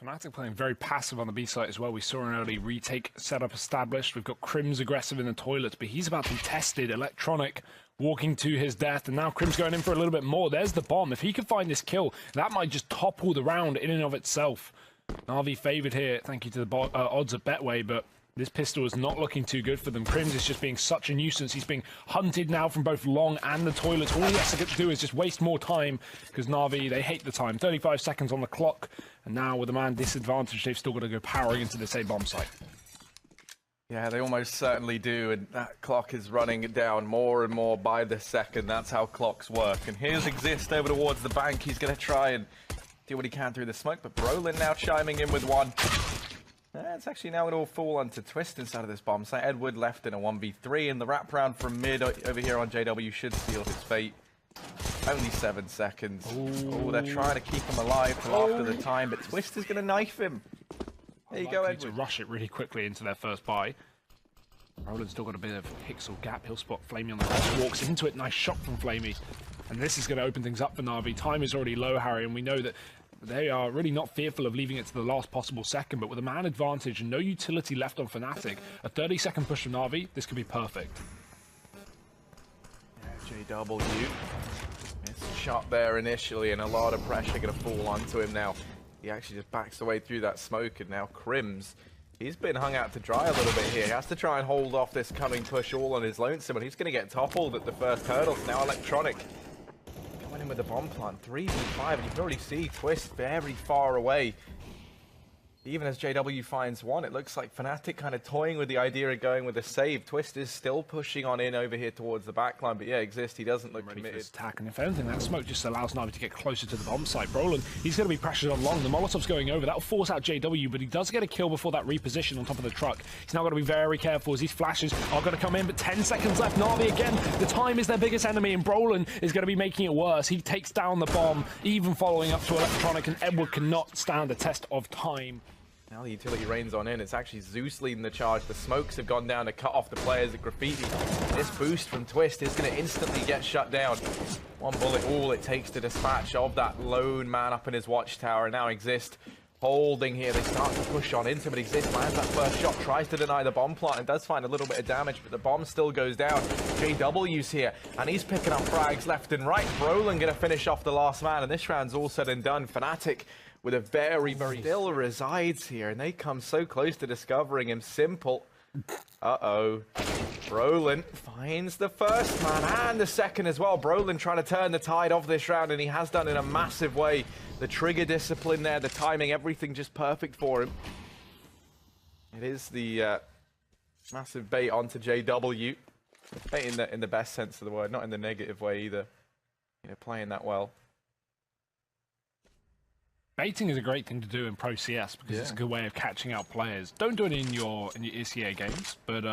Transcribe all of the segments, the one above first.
Fnatic playing very passive on the B site as well. We saw an early retake setup established. We've got Crims aggressive in the toilets, but he's about to be tested. Electronic walking to his death, and now Crims going in for a little bit more. There's the bomb. If he can find this kill, that might just topple the round in and of itself. NaVi favoured here, thank you to the odds at Betway, but this pistol is not looking too good for them. Crims is just being such a nuisance. He's being hunted now from both long and the toilets. All he has to do is just waste more time, because NaVi, they hate the time. 35 seconds on the clock, and now with a man disadvantage, they've still got to go powering into this A-bomb site. Yeah, they almost certainly do, and that clock is running down more and more by the second. That's how clocks work. And here's Exist over towards the bank. He's going to try and do what he can through the smoke, but Brolin now chiming in with one. It's actually now going to fall onto Twist inside of this bomb site. Edward left in a 1v3, and the wraparound from mid over here on JW should seal his fate. Only 7 seconds. Oh, they're trying to keep him alive till after the time, but Twist is going to knife him. There you go, Edward. To rush it really quickly into their first buy. Roland's still got a bit of pixel gap. He'll spot Flamey on the cross, walks into it. Nice shot from Flamey. And this is going to open things up for NaVi. Time is already low, Harry, and we know that they are really not fearful of leaving it to the last possible second, but with a man advantage and no utility left on Fnatic, a 30-second push from NaVi, this could be perfect. Yeah, JW. It's a shot there initially, and a lot of pressure going to fall onto him now. He actually just backs away through that smoke, and now Crims, he's been hung out to dry a little bit here. He has to try and hold off this coming push all on his lonesome, and he's going to get toppled at the first hurdle. So now Electronic going in with the bomb plant, 3v5, and you can already see Twist very far away. Even as JW finds one, it looks like Fnatic kind of toying with the idea of going with a save. Twist is still pushing on in over here towards the backline, but yeah, Exist, he doesn't look committed. Attack, and if anything, that smoke just allows NaVi to get closer to the bomb site. Brolin, he's going to be pressured on long. The Molotov's going over. That'll force out JW, but he does get a kill before that reposition on top of the truck. He's now got to be very careful as these flashes are going to come in, but 10 seconds left. NaVi again, the time is their biggest enemy, and Brolin is going to be making it worse. He takes down the bomb, even following up to Electronic, and Edward cannot stand the test of time. Now the utility rains on in. It's actually Zeus leading the charge. The smokes have gone down to cut off the players at Graffiti. This boost from Twist is going to instantly get shut down. One bullet, all it takes to dispatch of that lone man up in his watchtower. And now Exist holding here. They start to push on into, but Exist lands that first shot, tries to deny the bomb plant, and does find a little bit of damage, but the bomb still goes down. JW's here, and he's picking up frags left and right. Brolin going to finish off the last man, and this round's all said and done. Fnatic with a very still resides here, and they come so close to discovering him. Simple. Uh-oh. Brolin finds the first man and the second as well. Brolin trying to turn the tide of this round, and he has done in a massive way. The trigger discipline there, the timing, everything just perfect for him. It is the massive bait onto JW. Bait in the best sense of the word, not in the negative way either. You know, playing that well. Baiting is a great thing to do in Pro CS because it's a good way of catching out players. Don't do it in your ECA games, but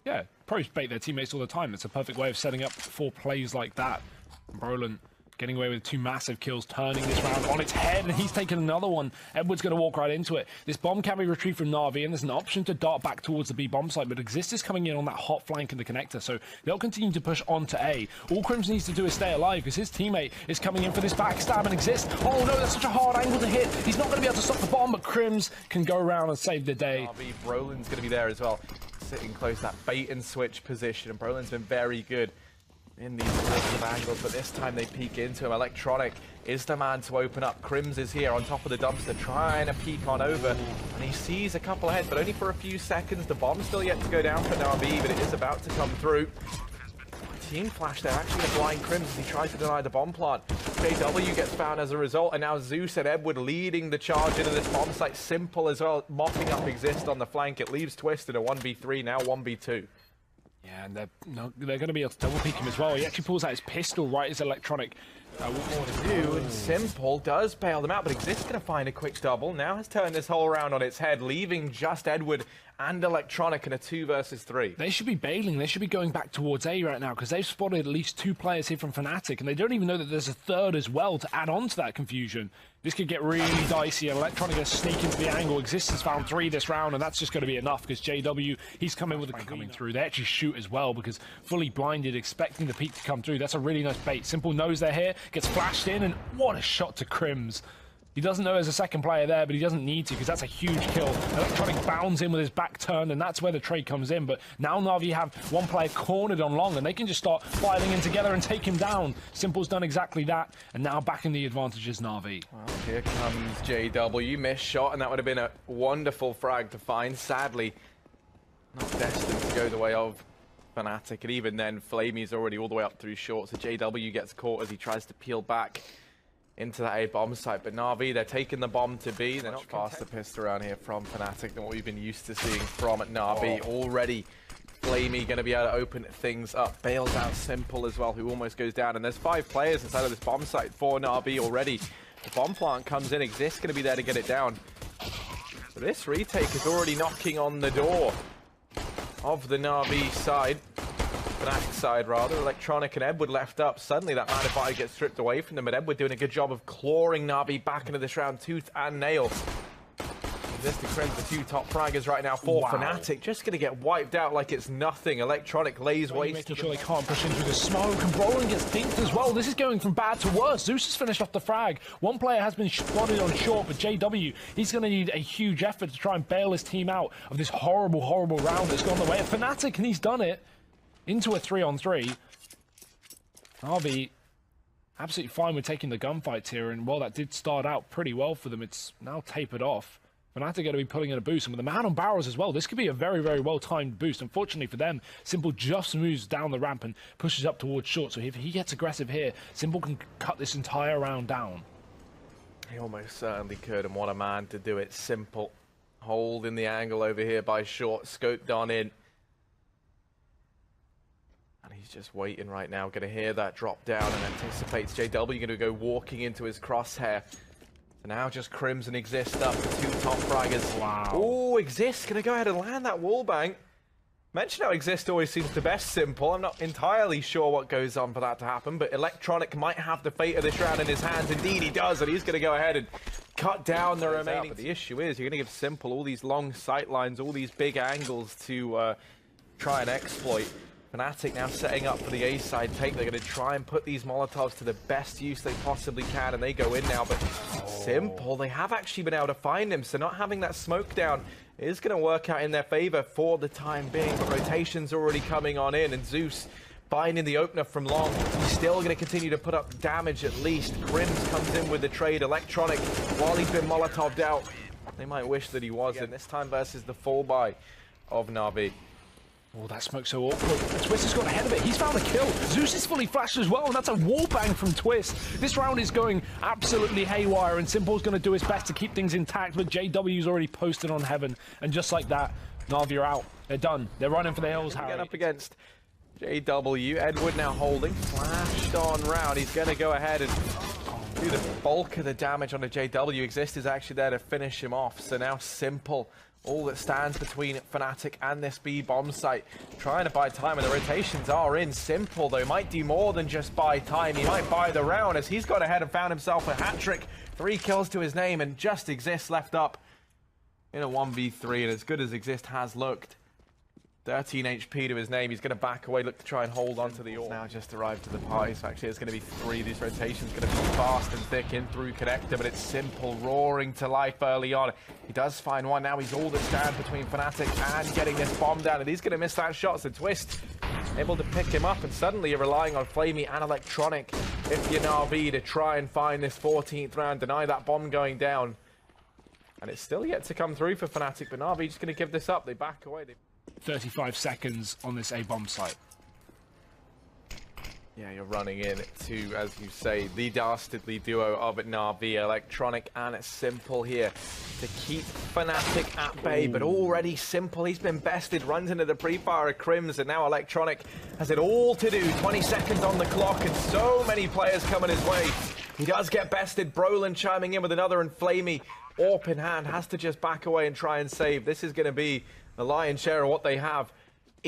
yeah, pros bait their teammates all the time. It's a perfect way of setting up for plays like that. Brolin getting away with 2 massive kills, turning this round on its head, and he's taken another one. Edward's going to walk right into it. This bomb can be retrieved from NaVi, and there's an option to dart back towards the B bomb site, but Exist is coming in on that hot flank in the connector, so they'll continue to push on to A. All Crims needs to do is stay alive, because his teammate is coming in for this backstab, and Exist, oh no, that's such a hard angle to hit. He's not going to be able to stop the bomb, but Crims can go around and save the day. Brolin's going to be there as well, sitting close, that bait and switch position, and Brolin's been very good in these sorts of angles, but this time they peek into him. Electronic is the man to open up. Crims is here on top of the dumpster, trying to peek on over, and he sees a couple ahead, but only for a few seconds. The bomb's still yet to go down for NaVi, but it is about to come through. Team flash there, actually to blind Crims as he tries to deny the bomb plant. JW gets found as a result, and now Zeus and Edward leading the charge into this bomb site. Simple as well, mopping up Exist on the flank. It leaves Twist in a 1v3, now 1v2. Yeah, and they're going to be able to double peek him as well. He actually pulls out his pistol right as Electronic. What to do, and Simple does bail them out, but Exist going to find a quick double. Now has turned this whole round on its head, leaving just Edward and Electronic in a 2 versus 3. They should be bailing. They should be going back towards A right now because they've spotted at least 2 players here from Fnatic, and they don't even know that there's a third as well to add on to that confusion. This could get really dicey, and Electronic is sneak into the angle. Exist has found 3 this round, and that's just going to be enough because JW, he's coming with a coming through. They actually shoot as well because fully blinded, expecting the peak to come through. That's a really nice bait. Simple knows they're here, gets flashed in, and what a shot to Crims. He doesn't know there's a second player there, but he doesn't need to because that's a huge kill. Electronic bounds in with his back turn, and that's where the trade comes in. But now NaVi have one player cornered on long, and they can just start filing in together and take him down. Simple's done exactly that, and now back in the advantage is NaVi. Well, here comes JW. Missed shot, and that would have been a wonderful frag to find. Sadly, not destined to go the way of Fnatic, and even then, Flamey's already all the way up through short, so JW gets caught as he tries to peel back into that A bomb site. But NaVi, they're taking the bomb to B. They're not faster pissed around here from Fnatic than what we've been used to seeing from NaVi. Already, Flamey going to be able to open things up. Bails out Simple as well, who almost goes down. And there's 5 players inside of this bomb site for NaVi already. The bomb plant comes in. Exist going to be there to get it down. So this retake is already knocking on the door of the NaVi side. Fnatic side, rather. Electronic and Edward left up. Suddenly that line gets stripped away from them, but Edward doing a good job of clawing NaVi back into this round, tooth and nail. Exist and Crims, the 2 top fraggers right now for Fnatic. Just going to get wiped out like it's nothing. Electronic lays waste. Making sure they can't push in through the smoke, and Brolin gets dinked as well. This is going from bad to worse. Zeus has finished off the frag. One player has been spotted on short, but JW, he's going to need a huge effort to try and bail his team out of this horrible, horrible round that's gone the way of Fnatic, and he's done it. Into a 3-on-3. NaVi absolutely fine with taking the gunfights here, and while that did start out pretty well for them, it's now tapered off. Fnatic are going to be pulling in a boost, and with the man on barrels as well, this could be a very, very well-timed boost. Unfortunately for them, Simple just moves down the ramp and pushes up towards short, so if he gets aggressive here, Simple can cut this entire round down. He almost certainly could, and what a man to do it. Simple holding the angle over here by short, scoped on in. And he's just waiting right now, going to hear that drop down and anticipates JW going to go walking into his crosshair. So now just Crims and Exist up, the 2 top fraggers. Wow. Oh, Exist going to go ahead and land that wallbang. Mention how Exist always seems to best Simple. I'm not entirely sure what goes on for that to happen, but Electronic might have the fate of this round in his hands. Indeed he does, and he's going to go ahead and cut down the remaining. But the issue is you're going to give Simple all these long sight lines, all these big angles to try and exploit. Fnatic now setting up for the A side take. They're going to try and put these Molotovs to the best use they possibly can, and they go in now. But Simple, they have actually been able to find him, so not having that smoke down is going to work out in their favor for the time being. But rotation's already coming on in, and Zeus finding the opener from long. He's still going to continue to put up damage at least. Crims comes in with the trade. Electronic, while he's been Molotov'd out, they might wish that he wasn't. This time versus the fall by of NaVi. Oh, that smoke's so awkward. Twist has got ahead of it. He's found a kill. Zeus is fully flashed as well, and that's a wallbang from Twist. This round is going absolutely haywire, and Simple's going to do his best to keep things intact, but JW's already posted on Heaven, and just like that, NaVi are out. They're done. They're running for the hills, Harry. Get up against JW. Edward now holding. Flashed on round. He's going to go ahead and do the bulk of the damage on the JW. Exist is actually there to finish him off, so now Simple, all that stands between Fnatic and this B bomb site, trying to buy time, and the rotations are in. Simple, though, might do more than just buy time. He might buy the round, as he's gone ahead and found himself a hat-trick. 3 kills to his name, and just Exist left up in a 1v3, and as good as Exist has looked, 13 HP to his name. He's going to back away, look to try and hold on to the AWP. Now just arrived to the party, so actually it's going to be 3. This rotation's going to be fast and thick in through connector, but it's Simple roaring to life early on. He does find one. Now he's all that stands between Fnatic and getting this bomb down, and he's going to miss that shot. So Twist able to pick him up, and suddenly you're relying on Flamey and Electronic if you're NaVi to try and find this 14th round, deny that bomb going down. And it's still yet to come through for Fnatic, but NaVi just going to give this up. They back away. 35 seconds on this A bomb site. Yeah, you're running in to, as you say, the dastardly duo of NaVi, Electronic and Simple here to keep Fnatic at bay. But already Simple, he's been bested, runs into the pre-fire of Crims, and now Electronic has it all to do. 20 seconds on the clock, and so many players coming his way. He does get bested. Brolin chiming in with another, and Flamey, AWP in hand, has to just back away and try and save. This is going to be the lion's share of what they have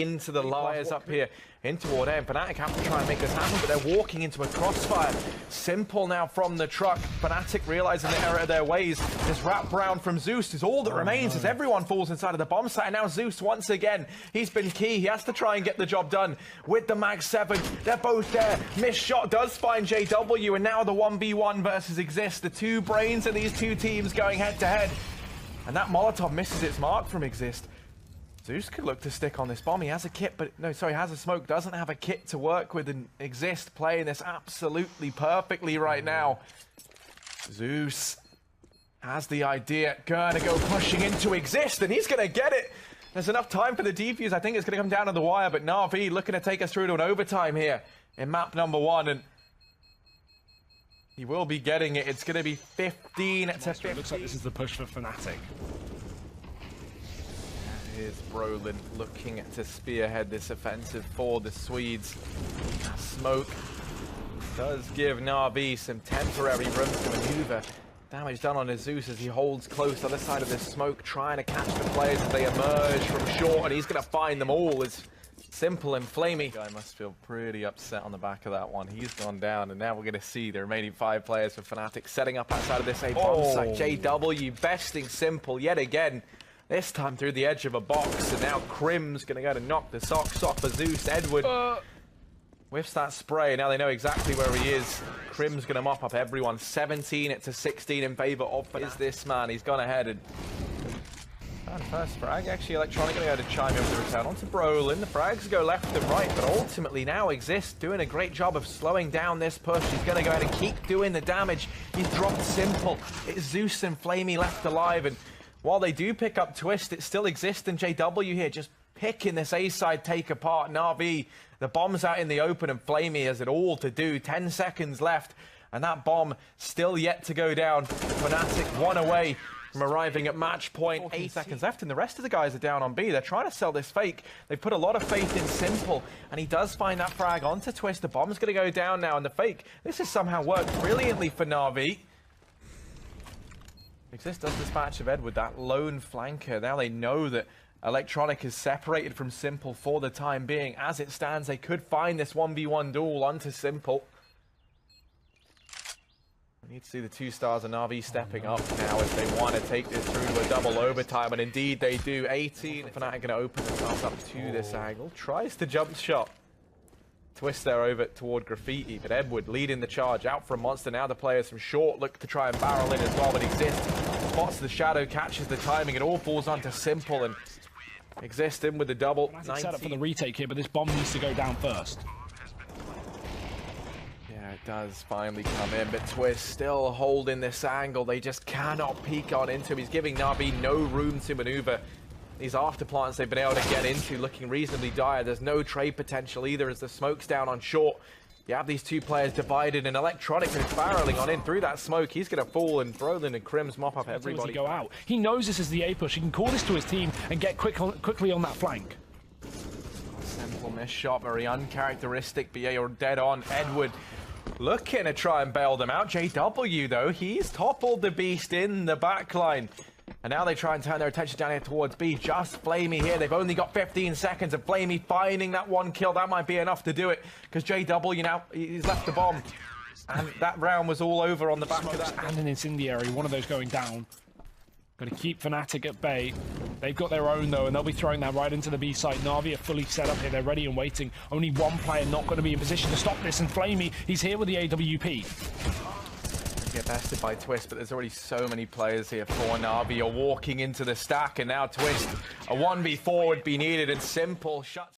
into the liars up here, in toward A. And Fnatic have to try and make this happen, but they're walking into a crossfire. Simple now from the truck. Fnatic realizing the error of their ways. This wrap round from Zeus is all that remains as everyone falls inside of the bomb site. And now Zeus, once again, he's been key. He has to try and get the job done with the Mag 7. They're both there. Missed shot does find JW, and now the 1v1 versus Exist. The two brains of these two teams going head to head. And that Molotov misses its mark from Exist. Zeus could look to stick on this bomb. He has a kit, but no, sorry, has a smoke. Doesn't have a kit to work with, and Exist playing this absolutely perfectly right now. Zeus has the idea. Gonna go pushing into Exist, and he's gonna get it. There's enough time for the defuse. I think it's gonna come down to the wire, but NaVi looking to take us through to an overtime here in map number 1, and he will be getting it. It's gonna be 15 to 15. It looks like this is the push for Fnatic. Here's Brolin looking to spearhead this offensive for the Swedes. Smoke does give NaVi some temporary room to maneuver. Damage done on Zeus as he holds close to the side of this smoke, trying to catch the players as they emerge from short, and he's going to find them all as Simple and Flamey. Guy must feel pretty upset on the back of that one. He's gone down, and now we're going to see the remaining 5 players for Fnatic setting up outside of this A bomb site. JW besting Simple yet again. This time through the edge of a box, and now Crim's going to go to knock the socks off of Zeus. Edward whiffs that spray. Now they know exactly where he is. Crim's going to mop up everyone. 17 to 16 in favor of Fnatic. Is this man? He's gone ahead and first frag. Actually, Electronic going to go to chime in with the return onto Brolin. The frags go left and right, but ultimately now Exist doing a great job of slowing down this push. He's going to go ahead and keep doing the damage. He's dropped Simple. It's Zeus and Flamey left alive, and while they do pick up Twist, it still Exist and JW here, just picking this A side take apart. NaVi, the bomb's out in the open, and Flamey has it all to do. 10 seconds left, and that bomb still yet to go down. Fnatic 1 away from arriving at match point. 8 seconds left, and the rest of the guys are down on B. They're trying to sell this fake. They've put a lot of faith in Simple, and he does find that frag onto Twist. The bomb's going to go down now, and the fake, this has somehow worked brilliantly for NaVi. Exist does dispatch of Edward, that lone flanker. Now they know that Electronic is separated from Simple for the time being. As it stands, they could find this 1v1 duel onto Simple. We need to see the 2 stars of NaVi stepping up now as they want to take this through to a double overtime, and indeed they do. 18. Fnatic going to open themselves up to this angle. Tries to jump shot. Twist there over toward Graffiti, but Edward leading the charge out from Monster. Now the players from short look to try and barrel in as well, but Exist spots the shadow, catches the timing. It all falls onto Simple, and Exist in with the double. Set up for the retake here, but this bomb needs to go down first. Yeah, it does finally come in, but Twist still holding this angle. They just cannot peek on into him. He's giving NaVi no room to maneuver. These afterplants they've been able to get into looking reasonably dire. There's no trade potential either as the smoke's down on short. You have these 2 players divided, and Electronic is barreling on in through that smoke. He's going to fall, and Brolin and Crim's mop up everybody. Go out. He knows this is the A push. He can call this to his team and get quickly on that flank. Simple miss shot, very uncharacteristic, but yeah, you're dead on. Edward looking to try and bail them out. JW, though, he's toppled the beast in the backline. And now they try and turn their attention down here towards B. Just Flamey here. They've only got 15 seconds of Flamey finding that 1 kill. That might be enough to do it, because JW now, he's left the bomb. And that round was all over on the back of that. And an incendiary, one of those going down. Going to keep Fnatic at bay. They've got their own, though, and they'll be throwing that right into the B site. NaVi are fully set up here. They're ready and waiting. Only 1 player not going to be in position to stop this, and Flamey, he's here with the AWP. Get bested by Twist, but there's already so many players here for NaVi are walking into the stack, and now Twist, a 1v4 would be needed, and Simple shuts